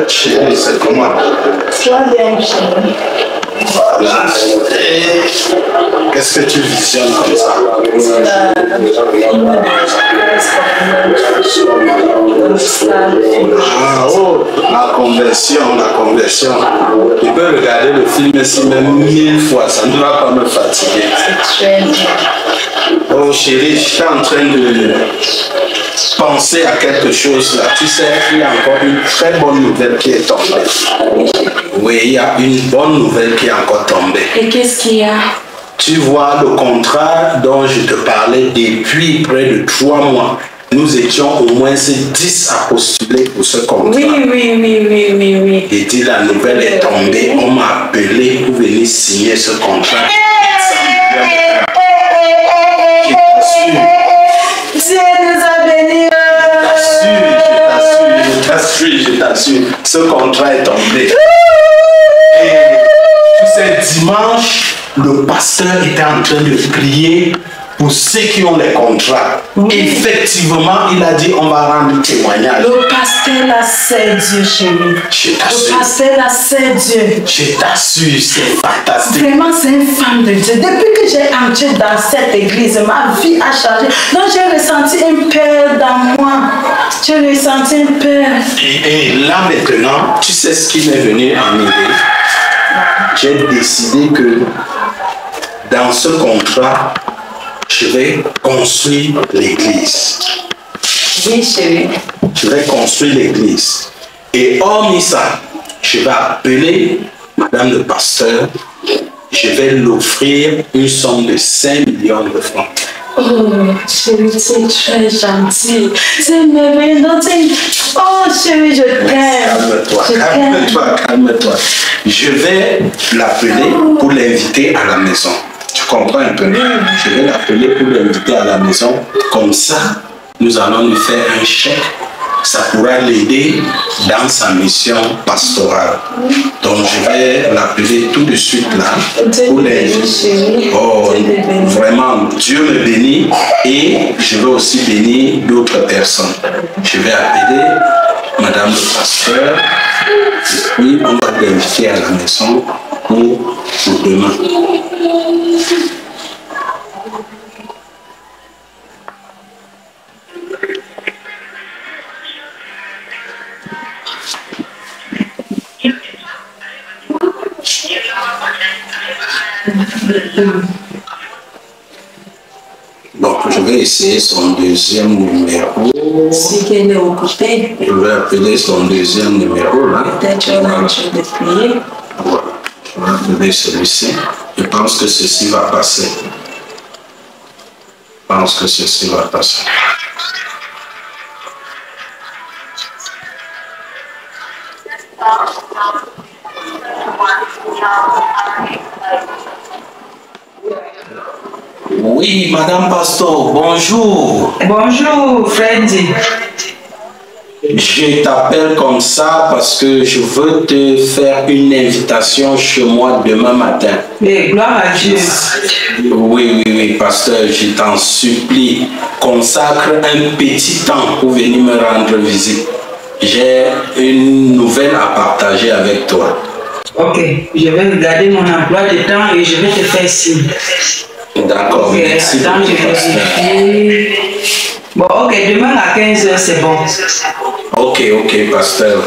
Chérie, c'est comment? Tu vas bien, chérie. Voilà. Qu'est-ce que tu visionnes comme ça? Ah, oh, la conversion. Tu peux regarder le film ici même 1000 fois, ça ne va pas me fatiguer. Oh chérie, je suis en train de penser à quelque chose là. Tu sais, il y a encore une très bonne nouvelle qui est tombée. Oui, il y a une bonne nouvelle qui est encore tombée. Et qu'est-ce qu'il y a? Tu vois, le contrat dont je te parlais depuis près de 3 mois, nous étions au moins 10 à postuler pour ce contrat. Oui. Et dit la nouvelle est tombée, on m'a appelé pour venir signer ce contrat. Dieu nous a bénis. Je t'assure, ce contrat est tombé. Et tu sais, dimanche, le pasteur était en train de prier pour ceux qui ont les contrats. Oui. Effectivement, il a dit on va rendre témoignage. Le pasteur là, c'est Dieu, chérie. Je t'assure. Le pasteur là, c'est Dieu. Je t'assure, c'est fantastique. Vraiment, c'est une femme de Dieu. Depuis que j'ai entré dans cette église, ma vie a changé. Donc, j'ai ressenti une paix dans moi. J'ai ressenti une paix. Et là maintenant, tu sais ce qui m'est venu en idée? J'ai décidé que dans ce contrat, je vais construire l'église. Oui, chérie. Je vais construire l'église. Et hormis ça, je vais appeler madame le pasteur. Je vais l'offrir une somme de 5 millions de francs. Oh, chérie, tu es très gentille. C'est merveilleux. Oh, chérie, je t'aime. Calme-toi. Je vais l'appeler pour l'inviter à la maison. Tu comprends un peu? Je vais l'appeler pour l'inviter à la maison. Comme ça, nous allons lui faire un chèque. Ça pourra l'aider dans sa mission pastorale. Donc, je vais l'appeler tout de suite là pour l'inviter. Oh, vraiment, Dieu me bénit et je vais aussi bénir d'autres personnes. Je vais appeler madame le pasteur et puis on va l'inviter à la maison pour demain. Donc, je vais essayer son deuxième numéro. Si qu'elle est occupée. Je vais appeler son deuxième numéro là. Peut-être qu'elle est en train de prier. Voilà. Je vais appeler celui-ci. Je pense que ceci va passer. Oui, madame Pastor, bonjour. Bonjour, Freddy. Je t'appelle comme ça parce que je veux te faire une invitation chez moi demain matin. Mais gloire à Dieu. Oui, pasteur, je t'en supplie, consacre un petit temps pour venir me rendre visite. J'ai une nouvelle à partager avec toi. Ok, je vais regarder mon emploi de temps et je vais te faire signe. D'accord, okay, merci attends, beaucoup, pasteur. Bon, ok, demain à 15h, c'est bon. Ok, pasteur.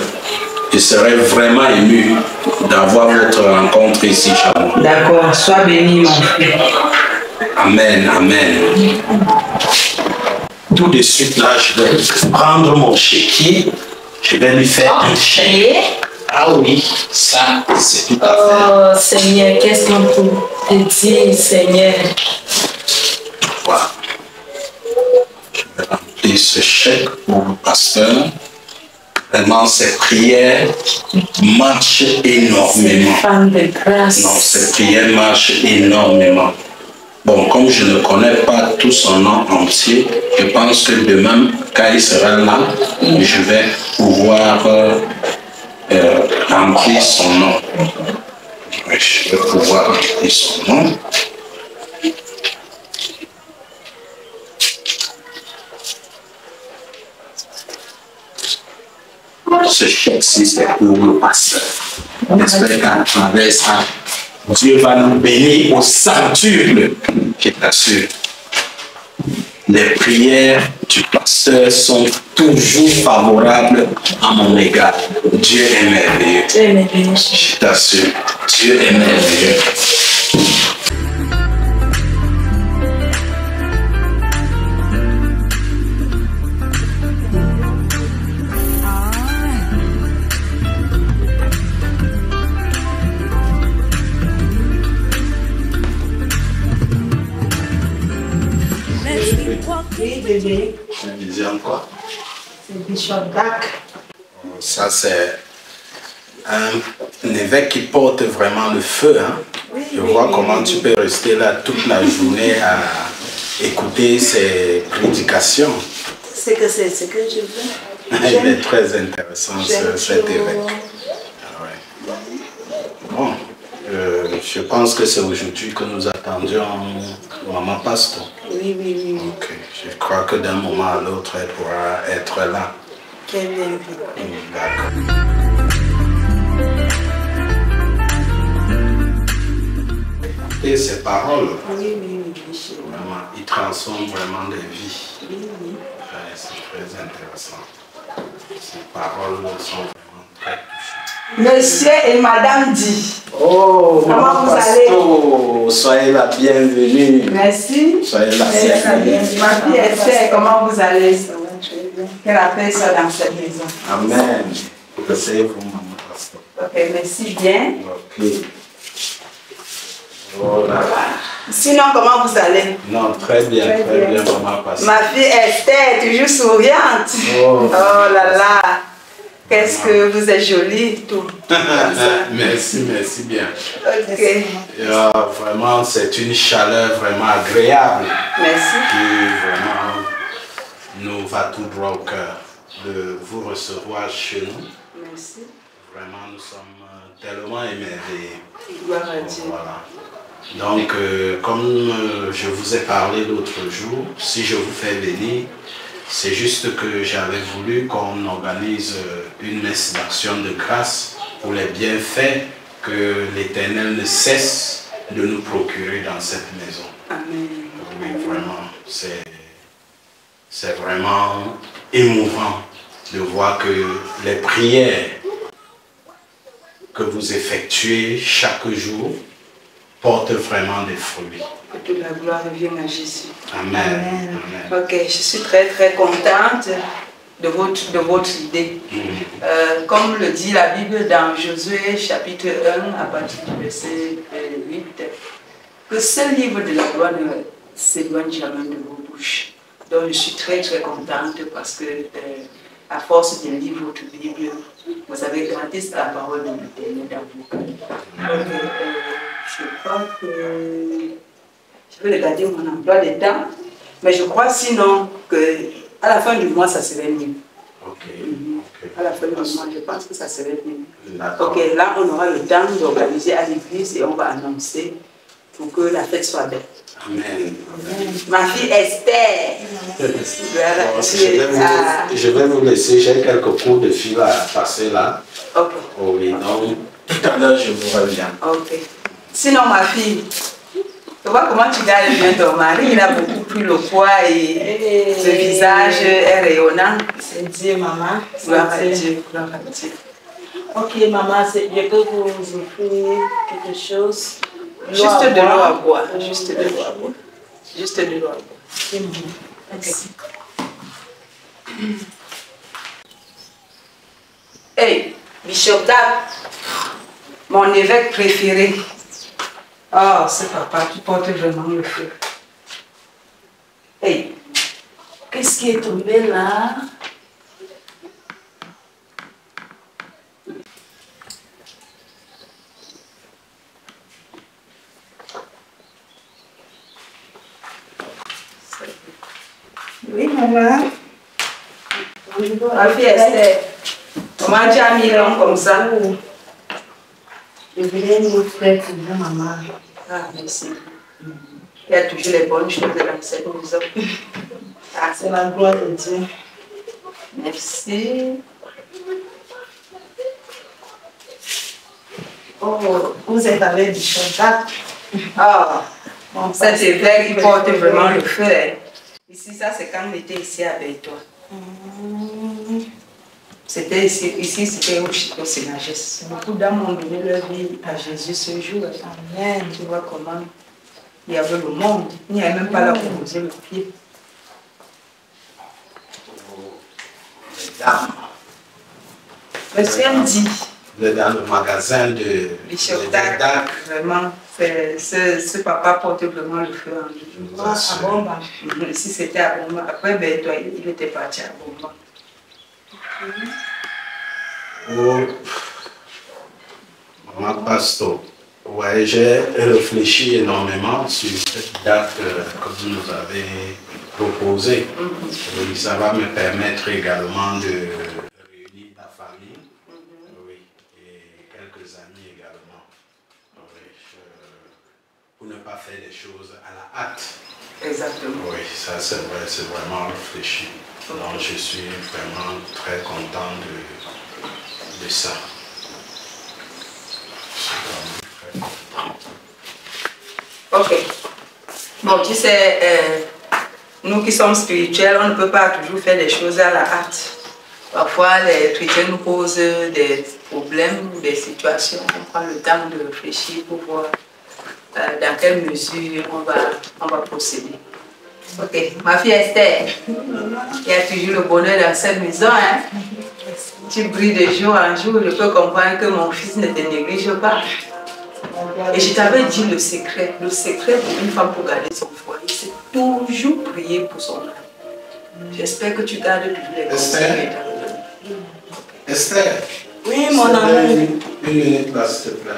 Je serais vraiment ému d'avoir votre rencontre ici chez moi. D'accord, sois béni, mon frère. Amen. Tout de suite là, je vais prendre mon chéquier. Je vais lui faire un chèque. Ah oui, ça, c'est tout à fait. Oh, Seigneur, qu'est-ce qu'on peut te dire, Seigneur? Voilà. Je vais remplir ce chèque pour le pasteur. Vraiment, ces prières marchent énormément. Femme de grâce. Non, ces prières marchent énormément. Bon, comme je ne connais pas tout son nom entier, je pense que demain, quand il sera là, je vais pouvoir remplir son nom. Je vais pouvoir remplir son nom. ce chèque-ci, c'est pour le pasteur. J'espère qu'à travers ça, Dieu va nous bénir au centuple, je t'assure. Les prières du pasteur sont toujours favorables à mon égard. Dieu est merveilleux. Je t'assure, Dieu est merveilleux. Oui, bébé. Un deuxième quoi? C'est Bishop Dak. Ça, c'est un évêque qui porte vraiment le feu. Hein? Oui, Je vois comment tu peux rester là toute la journée à écouter ses prédications. C'est ce que je veux. Il est très intéressant, cet évêque. Ah ouais. Bon, je pense que c'est aujourd'hui que nous attendions Maman Pastor. Oui. Ok, je crois que d'un moment à l'autre, elle pourra être là. Quel bien. D'accord. Et ces paroles, Oui. vraiment, ils transforment vraiment des vies. Oui. Ouais, c'est très intéressant. Ces paroles sont vraiment très touchantes. Monsieur et Madame dit. Oh, Comment vous allez? Soyez la bienvenue. Merci. Soyez la bienvenue. Ma fille Esther, comment vous allez? Que la paix soit dans cette maison. Amen. Recevez-vous, Maman Pastor. Ok, merci bien. Ok. Oh là là. Sinon, comment vous allez? Non, très bien, Maman Pastor. Ma fille Esther, toujours souriante. Oh. Oh là là. Qu'est-ce que vous êtes jolie, tout. Merci bien. Ok. Vraiment, c'est une chaleur vraiment agréable Merci. qui vraiment nous va tout droit au cœur de vous recevoir chez nous. Merci. Vraiment, nous sommes tellement émerveillés. Gloire à Dieu. Voilà. Donc, comme je vous ai parlé l'autre jour, si je vous fais venir, c'est juste que j'avais voulu qu'on organise une messe d'action de grâce pour les bienfaits que l'Éternel ne cesse de nous procurer dans cette maison. Amen. Oui, vraiment, c'est vraiment émouvant de voir que les prières que vous effectuez chaque jour portent vraiment des fruits. Que toute la gloire revienne à Jésus. Amen. Ok, je suis très contente de votre idée. Comme le dit la Bible dans Josué chapitre 1 à partir du verset 8, que ce livre de la loi ne s'éloigne jamais de vos bouches. Donc je suis très contente parce que à force de lire votre Bible, vous avez gardé la parole de l'Éternel dans vos cœurs. Je crois que je vais regarder mon emploi de temps, mais je crois sinon qu'à la fin du mois, ça serait mieux. Ok. À la fin du mois, je pense que ça serait mieux. D'accord. Ok, là, on aura le temps d'organiser à l'église et on va annoncer pour que la fête soit belle. Amen. Ma fille Esther. Bon, je vais vous laisser, j'ai quelques cours de fil à passer là. Ok. Oh oui, donc tout à l'heure je vous reviens. Ok. Sinon, ma fille, tu vois comment tu gardes bien ton mari, il a beaucoup pris le poids et ce visage est rayonnant. C'est Dieu, maman. Gloire à Dieu, gloire à Dieu. Ok, maman, je peux vous offrir quelque chose. Juste de l'eau à boire. Juste de l'eau à boire. Juste de l'eau à boire. C'est bon. Merci. Hey, Bishop Dak, mon évêque préféré. Oh, c'est papa qui porte vraiment le feu. Hey, qu'est-ce qui est tombé là? Oui, maman. Ma fille Esther, comment tu as mis l'homme comme ça? Je voulais vous faire pour maman. Ah, merci. Il y a toujours les bonnes choses dans cette maison. Ah, C'est la gloire de Dieu. merci. Oh, vous êtes avec du chantage. Ah, Bon, cet évêque, il porte vraiment le feu. Hein. Ici, ça, c'est quand on était ici avec toi. C'était ici c'était au Sénagès. Beaucoup d'âmes ont donné leur vie à Jésus ce jour. Amen. Tu vois comment il y avait le monde. Il n'y avait même pas là pour poser le pied. Mesdames, Le CM dit. dans le magasin de Bishop Dak, vraiment, ce papa porte vraiment le feu en lui. à Bomba. Ici c'était à Bomba. Après, ben, toi, il était parti à Bomba. Oh, maman Pasteur, ouais, j'ai réfléchi énormément sur cette date que vous nous avez proposée. Oui, ça va me permettre également de réunir la famille, oui, et quelques amis également. Oui, pour ne pas faire des choses à la hâte. Exactement. Oui, ça c'est vrai, c'est vraiment réfléchi. Donc je suis vraiment très content de ça. Je suis vraiment très content. Ok. Bon, tu sais, nous qui sommes spirituels, on ne peut pas toujours faire des choses à la hâte. Parfois, les chrétiens nous posent des problèmes ou des situations. On prend le temps de réfléchir pour voir dans quelle mesure on va procéder. Ok, ma fille Esther, il y a toujours le bonheur dans cette maison. Hein? Tu brilles de jour en jour, je peux comprendre que mon fils ne te néglige pas. Et je t'avais dit le secret pour une femme pour garder son foyer, c'est toujours prier pour son âme. J'espère que tu gardes toujours les conseils. Esther, Oui, mon amour. Une minute là, s'il te plaît.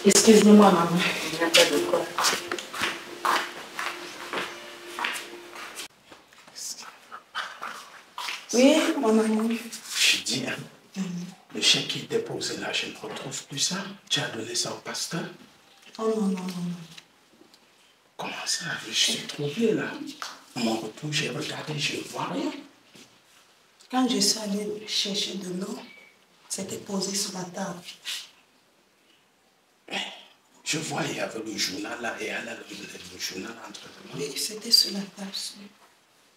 Excusez-moi, maman. Il n'y a pas de quoi. Oui, mon amour. Je dis, hein, le chèque qui était posé là, je ne retrouve plus ça. Tu as donné ça au pasteur? Oh non, non, non, non. Comment ça? Je suis trouvé là. Mon retour, j'ai regardé, je ne vois rien. Quand je suis allée chercher de l'eau, c'était posé sur la table. Je vois, il y avait le journal là, et elle a le journal entre les mains. Oui, c'était sur la table.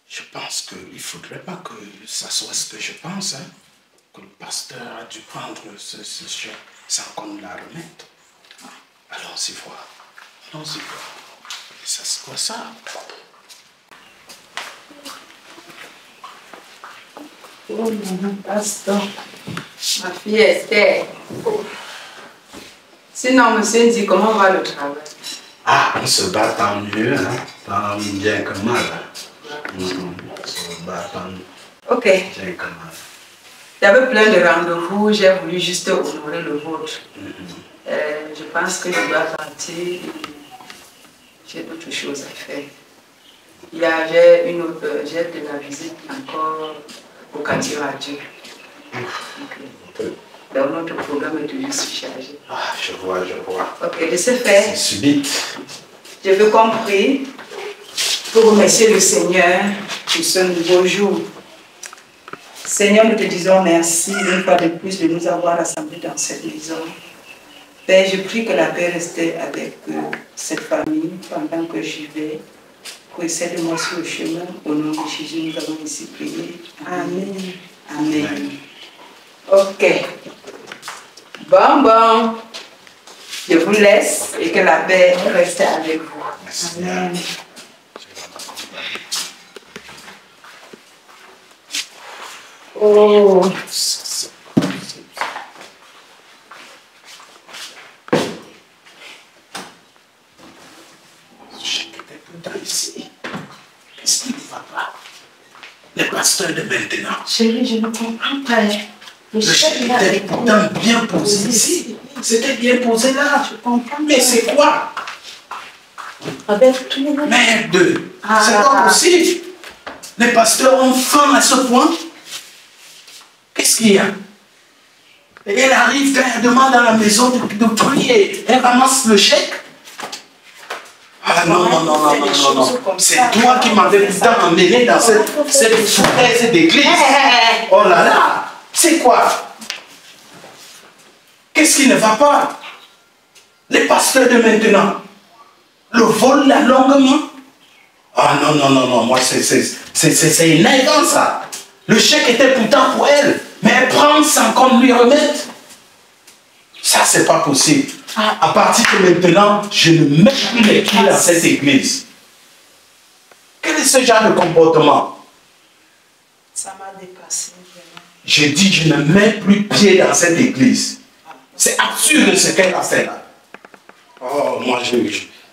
Je pense qu'il ne faudrait pas que ça soit ce que je pense, hein, que le pasteur a dû prendre ce chèque sans qu'on nous la remette. Allons-y voir. Allons-y voir. Ça, c'est quoi ça? Oh mon pasteur. Ma fille Esther. Sinon, monsieur dit comment va le travail? Ah, on se bat tant mieux, hein, tant bien que mal. On se bat tant Ok. bien que mal. J'avais plein de rendez-vous, j'ai voulu juste honorer le vôtre. Je pense que je dois partir, j'ai d'autres choses à faire. J'ai de la visite encore au quartier radio. Donc notre programme est toujours surchargé. Ah, je vois, je vois. Ok, de ce fait, C'est subite. je veux qu'on prie pour remercier le Seigneur pour ce nouveau jour. Seigneur, nous te disons merci une fois de plus de nous avoir rassemblés dans cette maison. Père, je prie que la paix reste avec cette famille pendant que j'y vais. Précède-moi sur le chemin. Au nom de Jésus, nous avons ici prié. Amen. Amen. Ok. Bon. Je vous laisse et que la paix reste avec vous. Merci. Amen. Oh. Ici. Qu'est-ce qui ne va pas? Les pasteurs de maintenant. Chérie, je ne comprends pas. Le chèque était pourtant bien posé ici. C'était bien posé là. Je comprends. Mais c'est quoi? Avec tout le monde. Merde! C'est pas possible. Les pasteurs ont faim à ce point. Qu'est-ce qu'il y a? Et elle arrive quand elle demande à la maison de prier. Elle ramasse le chèque. Ah non. C'est toi qui m'avais pourtant emmené dans cette foutaise d'église. Oh là là! C'est quoi? Qu'est-ce qui ne va pas? Les pasteurs de maintenant, le vol la longuement. Ah non, non, non, non, moi c'est énervant ça. Le chèque était pourtant pour elle, mais elle prend sans qu'on lui remette. Ça, c'est pas possible. À partir de maintenant, je ne mets plus les pieds dans cette église. Quel est ce genre de comportement? Ça m'a dépassé vraiment. Je dis, je ne mets plus pied dans cette église. C'est absurde ce qu'elle a fait là. Oh, moi,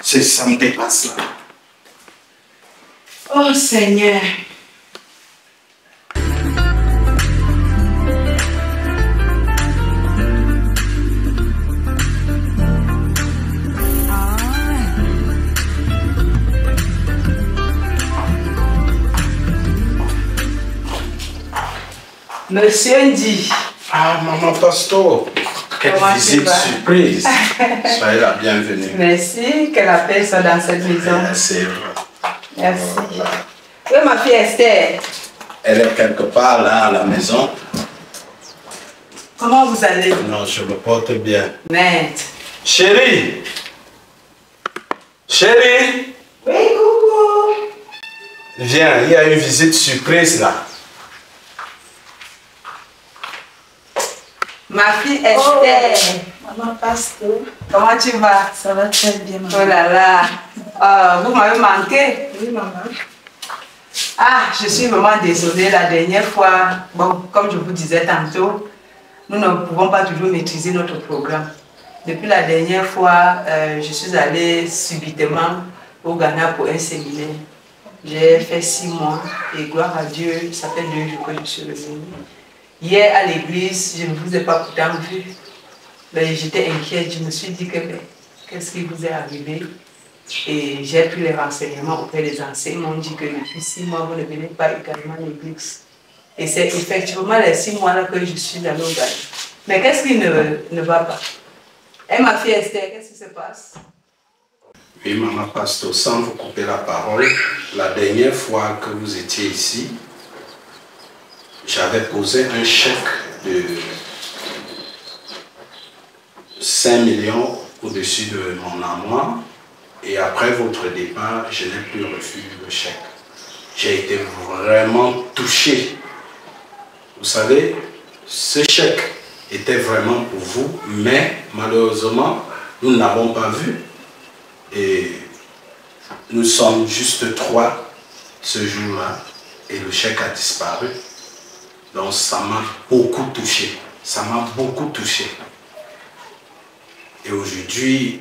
ça me dépasse là. Oh Seigneur. Monsieur Ndi. Ah, maman Pastor, quelle visite surprise. Soyez la bienvenue. Merci, que la paix soit dans cette maison. Merci. Merci. Oui, ma fille Esther. Elle est quelque part là à la maison. Comment vous allez? Non, je me porte bien. Merde. Chérie. Chérie. Oui, coucou. Viens, il y a une visite surprise là. Ma fille Esther. Maman Pasteur. Comment tu vas? Ça va très bien, maman. Oh là là. Vous m'avez manqué? Oui, maman. Ah, je suis vraiment désolée. La dernière fois, bon, comme je vous disais tantôt, nous ne pouvons pas toujours maîtriser notre programme. Depuis la dernière fois, je suis allée subitement au Ghana pour un séminaire. J'ai fait 6 mois et gloire à Dieu, ça fait 2 jours que je suis revenue. Hier à l'église, je ne vous ai pas pourtant vu, mais j'étais inquiète. Je me suis dit que qu'est-ce qui vous est arrivé? Et j'ai pris les renseignements auprès des enseignants. Ils m'ont dit que depuis 6 mois, vous ne venez pas également à l'église. Et c'est effectivement les 6 mois-là que je suis allée au Ghana. Mais qu'est-ce qui ne va pas? Et ma fille Esther, qu'est-ce qui se passe? Oui, maman Pastor, sans vous couper la parole, la dernière fois que vous étiez ici, j'avais posé un chèque de 5 millions au-dessus de mon armoire et après votre départ, je n'ai plus reçu le chèque. J'ai été vraiment touché. Vous savez, ce chèque était vraiment pour vous, mais malheureusement, nous ne l'avons pas vu. Et nous sommes juste 3 ce jour-là et le chèque a disparu. Donc ça m'a beaucoup touché. Ça m'a beaucoup touché. Et aujourd'hui,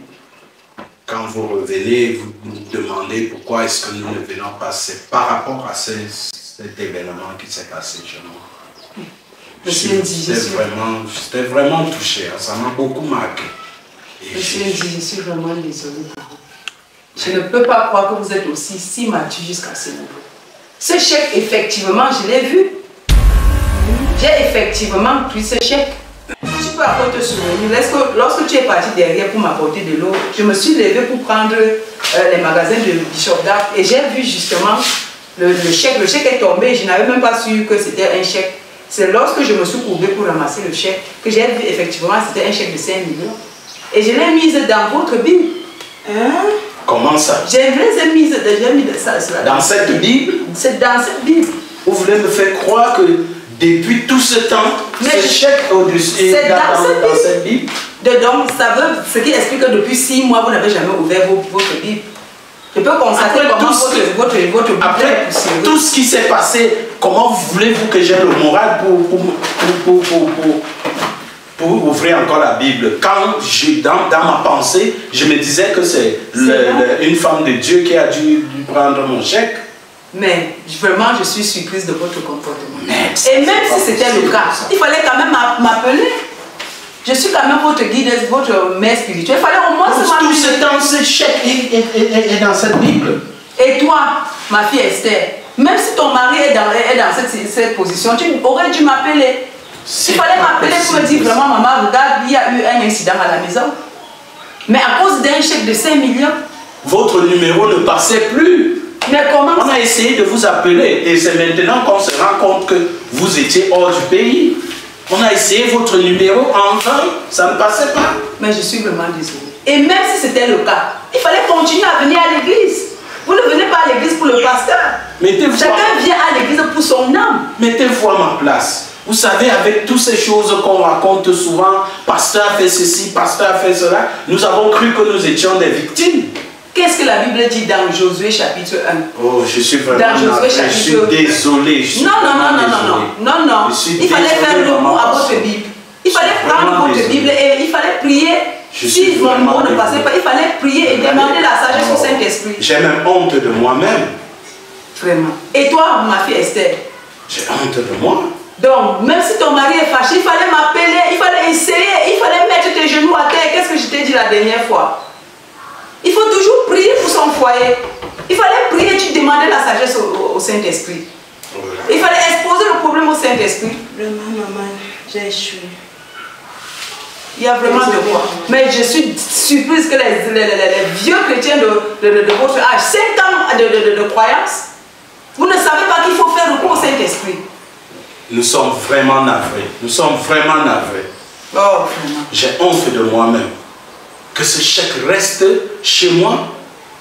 quand vous revenez, vous nous demandez pourquoi est-ce que nous ne venons pas. C'est par rapport à cet événement qui s'est passé chez moi. J'étais vraiment touché. Ça m'a beaucoup marqué. Monsieur Ndi, je suis vraiment désolée pour vous. Je ne peux pas croire que vous êtes aussi si mature jusqu'à ce niveau. Ce chèque, effectivement, je l'ai vu. J'ai effectivement pris ce chèque. Tu peux encore te souvenir, lorsque tu es parti derrière pour m'apporter de l'eau, je me suis levée pour prendre les magasins de Bishop Dark et j'ai vu justement le chèque. Le chèque est tombé et je n'avais même pas su que c'était un chèque. C'est lorsque je me suis courbée pour ramasser le chèque que j'ai vu effectivement c'était un chèque de 5 millions. Et je l'ai mise dans votre Bible. Hein? Comment ça? Je les ai mises dans cette Bible? C'est dans cette Bible. Vous voulez me faire croire que depuis tout ce temps, ce chèque au-dessus est dans cette Bible? Donc, ça veut, ce qui explique que depuis 6 mois, vous n'avez jamais ouvert votre Bible. Je peux constater comment votre Bible est après tout ce qui s'est passé, comment voulez-vous que j'ai le moral pour ouvrir encore la Bible? Quand dans ma pensée, je me disais que c'est une femme de Dieu qui a dû prendre mon chèque. Mais vraiment, je suis surprise de votre comportement. Et même si c'était le cas, il fallait quand même m'appeler. Je suis quand même votre guide, votre mère spirituelle. Il fallait au moins se m'appeler. Tout ce temps, ce chèque est dans cette Bible. Et toi, ma fille Esther, même si ton mari est dans cette position, tu aurais dû m'appeler. Il fallait m'appeler pour me dire vraiment, maman, regarde, il y a eu un incident à la maison. Mais à cause d'un chèque de 5 millions. Votre numéro ne passait plus. Mais comment on a essayé de vous appeler et c'est maintenant qu'on se rend compte que vous étiez hors du pays. On a essayé votre numéro en vain, ça ne passait pas. Mais je suis vraiment désolée. Et même si c'était le cas, il fallait continuer à venir à l'église. Vous ne venez pas à l'église pour le pasteur. Chacun vient à l'église pour son âme. Mettez-vous à ma place. Vous savez, avec toutes ces choses qu'on raconte souvent, pasteur a fait ceci, pasteur a fait cela, nous avons cru que nous étions des victimes. Qu'est-ce que la Bible dit dans Josué chapitre 1? Oh, je suis vraiment navré, je suis désolé. Non. Il fallait faire le mot à votre Bible. Il fallait prendre votre Bible et il fallait prier. Si mon mot ne passait pas, il fallait prier et demander la sagesse au Saint-Esprit. J'ai même honte de moi-même. Vraiment. Et toi, ma fille Esther? J'ai honte de moi. Donc, même si ton mari est fâché, il fallait m'appeler, il fallait essayer, il fallait mettre tes genoux à terre. Qu'est-ce que je t'ai dit la dernière fois? Il faut toujours prier pour son foyer. Il fallait prier, tu demandais la sagesse au Saint-Esprit. Il fallait exposer le problème au Saint-Esprit. Vraiment, maman, j'ai échoué. Il y a vraiment de quoi. Mais je suis surprise que les vieux chrétiens de votre âge, 5 ans de croyance, vous ne savez pas qu'il faut faire recours au Saint-Esprit. Nous sommes vraiment navrés. Nous sommes vraiment navrés. Oh, vraiment. J'ai honte de moi-même. Que ce chèque reste chez moi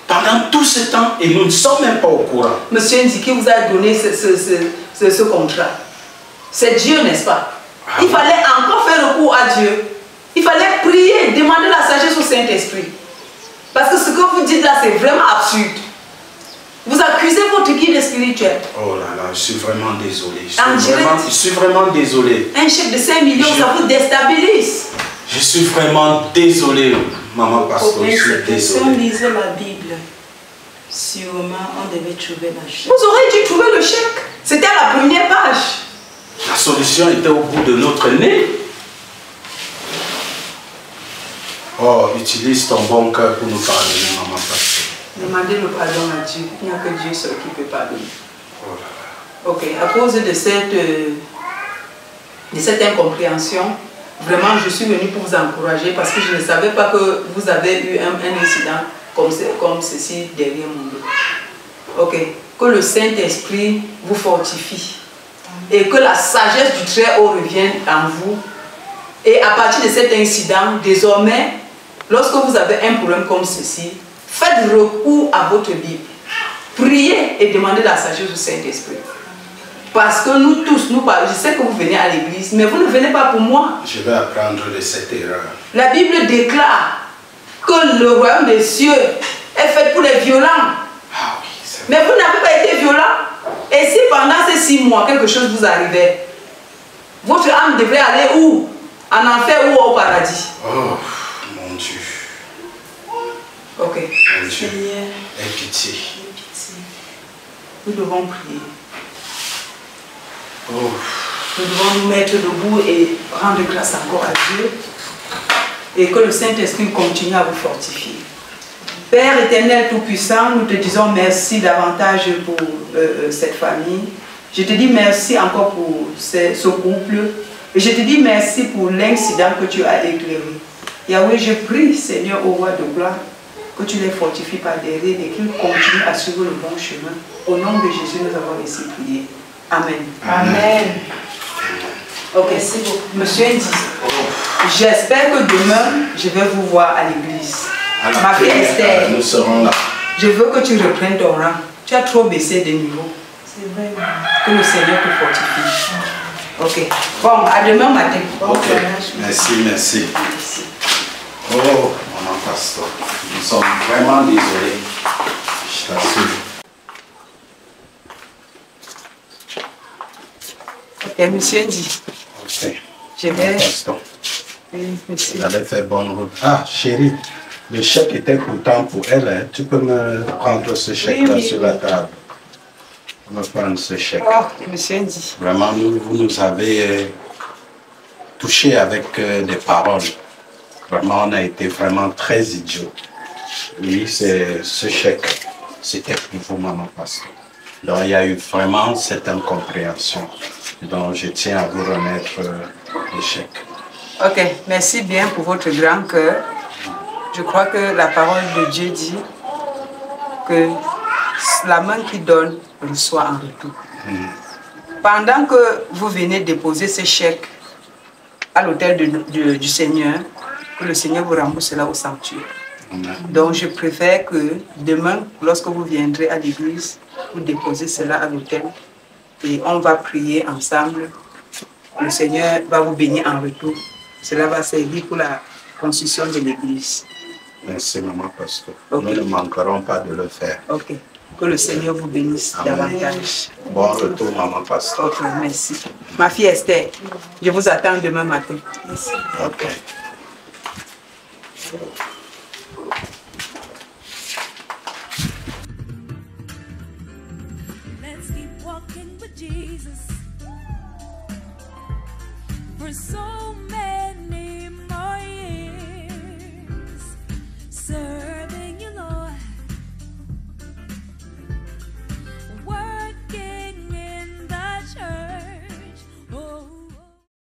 pendant tout ce temps et nous ne sommes même pas au courant. Monsieur Ndi, qui vous a donné ce contrat? C'est Dieu, n'est-ce pas? Il fallait encore faire recours à Dieu. Il fallait prier, demander la sagesse au Saint-Esprit. Parce que ce que vous dites là, c'est vraiment absurde. Vous accusez votre guide spirituel. Oh là là, je suis vraiment désolé. Je suis vraiment désolé. Un chèque de 5 millions, ça vous déstabilise. Je suis vraiment désolé, maman pasteur. Je suis désolé. Si on lisait la Bible, sûrement on devait trouver la chèque. Vous aurez dû trouver le chèque. C'était à la première page. La solution était au bout de notre nez. Oh, utilise ton bon cœur pour nous pardonner, maman pasteur. Demandez le pardon à Dieu. Il n'y a que Dieu seul qui peut pardonner. Oh là là. Ok, à cause de cette incompréhension, vraiment je suis venue pour vous encourager parce que je ne savais pas que vous avez eu un incident comme ceci derrière mon dos. Ok, que le Saint-Esprit vous fortifie et que la sagesse du Très-Haut revienne en vous. Et à partir de cet incident, désormais, lorsque vous avez un problème comme ceci, faites recours à votre Bible. Priez et demandez la sagesse du Saint-Esprit. Parce que nous tous, je sais que vous venez à l'église, mais vous ne venez pas pour moi. Je vais apprendre de cette erreur. La Bible déclare que le royaume des cieux est fait pour les violents. Ah oui, c'est vrai. Mais vous n'avez pas été violent. Et si pendant ces 6 mois, quelque chose vous arrivait, votre âme devrait aller où? En enfer ou au paradis? Oh, mon Dieu. Ok. Mon Dieu. Seigneur, Aie pitié. Nous devons prier. Oh. Nous devons nous mettre debout et rendre grâce encore à Dieu. Et que le Saint-Esprit continue à vous fortifier. Père éternel tout-puissant, nous te disons merci davantage pour cette famille. Je te dis merci encore pour ce couple. Et je te dis merci pour l'incident que tu as éclairé. Yahweh, je prie, Seigneur, au roi de gloire, que tu les fortifies par derrière et qu'ils continuent à suivre le bon chemin. Au nom de Jésus, nous avons ainsi prié. Amen. Amen. Ok, c'est bon. Monsieur Ndi, j'espère que demain, je vais vous voir à l'église. Ma fille Esther, nous serons là. je veux que tu reprennes ton rang. Tu as trop baissé de niveau. C'est vrai. Que le Seigneur te fortifie. Ok. Bon, à demain matin. Ok. Merci, merci. Merci. Oh, maman pasteur, nous sommes vraiment désolés. Je t'assure. Ok, monsieur Ndi. Ok. Je vais. Pasteur, Oui, merci. vous allez faire bonne route. Ah, chérie, le chèque était pourtant pour elle. Hein. Tu peux me prendre ce chèque-là sur la table. On va prendre ce chèque. Oh, monsieur Ndi. Vraiment, vous nous avez touché avec des paroles. Vraiment, on a été vraiment très idiots. Oui, ce chèque, c'était pour vous, maman pasteur. Donc, il y a eu vraiment cette incompréhension. Donc, je tiens à vous remettre le chèque. Ok, merci bien pour votre grand cœur. Je crois que la parole de Dieu dit que la main qui donne reçoit en retour. Pendant que vous venez déposer ce chèque à l'autel du Seigneur, que le Seigneur vous rembourse cela au sanctuaire. Amen. Donc, je préfère que demain, lorsque vous viendrez à l'église, vous déposez cela à l'autel et on va prier ensemble. Le Seigneur va vous bénir en retour. Cela va servir pour la construction de l'église. Merci, maman pasteur. Okay. Nous ne manquerons pas de le faire. Ok. Que le Seigneur vous bénisse davantage. Bon retour, maman pasteur. Ok, merci. Ma fille Esther, je vous attends demain matin. Merci. Ok. Let's keep walking with Jesus for so many.